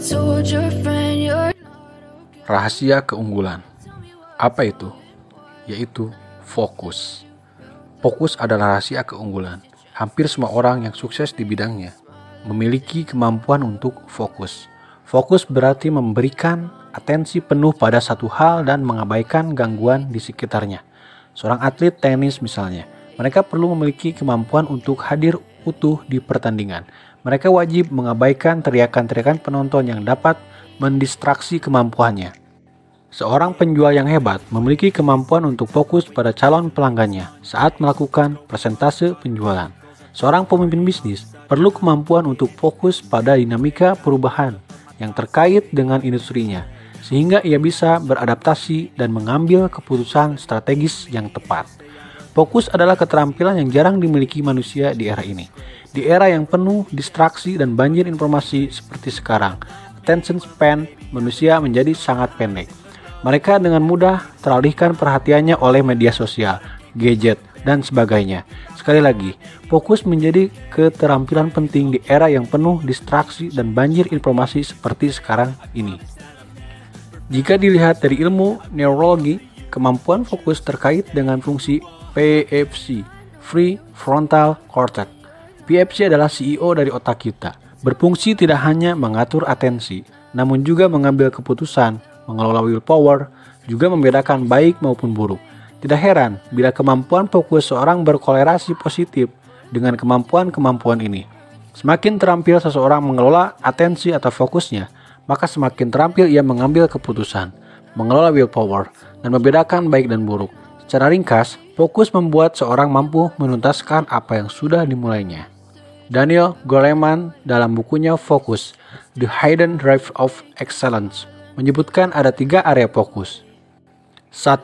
told your friend you're Rahasia keunggulan. Apa itu? Yaitu fokus. Fokus adalah rahasia keunggulan. Hampir semua orang yang sukses di bidangnya memiliki kemampuan untuk fokus. Fokus berarti memberikan atensi penuh pada satu hal dan mengabaikan gangguan di sekitarnya. Seorang atlet tenis misalnya, mereka perlu memiliki kemampuan untuk hadir utuh di pertandingan. Mereka wajib mengabaikan teriakan-teriakan penonton yang dapat mendistraksi kemampuannya. Seorang penjual yang hebat memiliki kemampuan untuk fokus pada calon pelanggannya saat melakukan persentase penjualan. Seorang pemimpin bisnis perlu kemampuan untuk fokus pada dinamika perubahan yang terkait dengan industrinya, sehingga ia bisa beradaptasi dan mengambil keputusan strategis yang tepat. Fokus adalah keterampilan yang jarang dimiliki manusia di era ini. Di era yang penuh distraksi dan banjir informasi seperti sekarang, attention span manusia menjadi sangat pendek. Mereka dengan mudah teralihkan perhatiannya oleh media sosial, gadget, dan sebagainya. Sekali lagi, fokus menjadi keterampilan penting di era yang penuh distraksi dan banjir informasi seperti sekarang ini. Jika dilihat dari ilmu neurologi, kemampuan fokus terkait dengan fungsi PFC, Prefrontal Cortex. PFC adalah CEO dari otak kita, berfungsi tidak hanya mengatur atensi, namun juga mengambil keputusan, mengelola willpower, juga membedakan baik maupun buruk. Tidak heran bila kemampuan fokus seorang berkolerasi positif dengan kemampuan-kemampuan ini. Semakin terampil seseorang mengelola atensi atau fokusnya, maka semakin terampil ia mengambil keputusan, mengelola willpower, dan membedakan baik dan buruk. Secara ringkas, fokus membuat seorang mampu menuntaskan apa yang sudah dimulainya. Daniel Goleman dalam bukunya Focus, The Hidden Drive of Excellence, menyebutkan ada 3 area fokus. 1.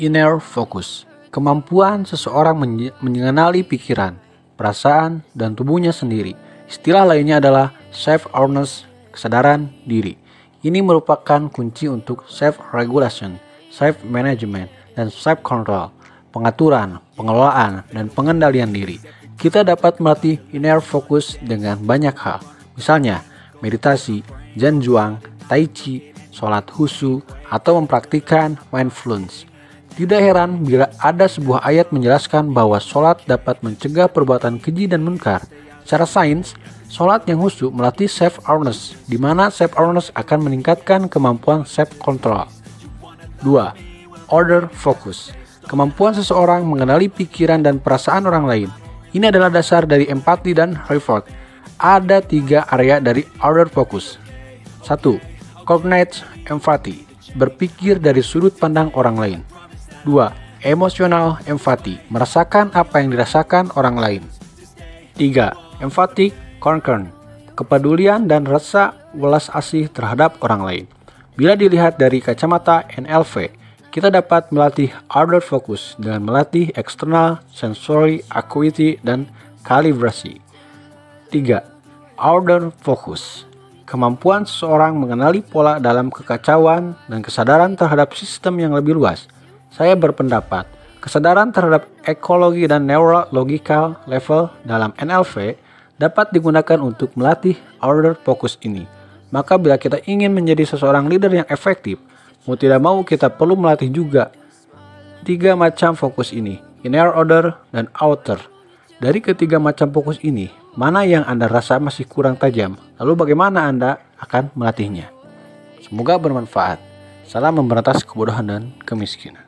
Inner focus. Kemampuan seseorang mengenali pikiran, perasaan, dan tubuhnya sendiri. Istilah lainnya adalah self-awareness, kesadaran diri. Ini merupakan kunci untuk self-regulation, self-management, dan self-control, pengaturan, pengelolaan, dan pengendalian diri. Kita dapat melatih inner focus dengan banyak hal. Misalnya, meditasi, Zhenzuang, Tai Chi, sholat khusyuk, atau mempraktikkan mindfulness. Tidak heran bila ada sebuah ayat menjelaskan bahwa sholat dapat mencegah perbuatan keji dan munkar. Secara sains, sholat yang khusyuk melatih self-awareness, di mana self-awareness akan meningkatkan kemampuan self-control. 2. Order focus. Kemampuan seseorang mengenali pikiran dan perasaan orang lain. Ini adalah dasar dari empati dan reward. Ada 3 area dari order focus. 1. Cognate empathy. Berpikir dari sudut pandang orang lain. 2. Emotional empathy. Merasakan apa yang dirasakan orang lain. 3. Empathic concern. Kepedulian dan rasa welas asih terhadap orang lain. Bila dilihat dari kacamata NLP, kita dapat melatih order focus dengan melatih external sensory acuity dan kalibrasi. 3. Order focus. Kemampuan seseorang mengenali pola dalam kekacauan dan kesadaran terhadap sistem yang lebih luas. Saya berpendapat, kesadaran terhadap ekologi dan neurological level dalam NLP dapat digunakan untuk melatih order focus ini. Maka bila kita ingin menjadi seseorang leader yang efektif, mau tidak mau kita perlu melatih juga 3 macam fokus ini, inner order dan outer. Dari ketiga macam fokus ini, mana yang Anda rasa masih kurang tajam? Lalu bagaimana Anda akan melatihnya? Semoga bermanfaat. Salam memberantas kebodohan dan kemiskinan.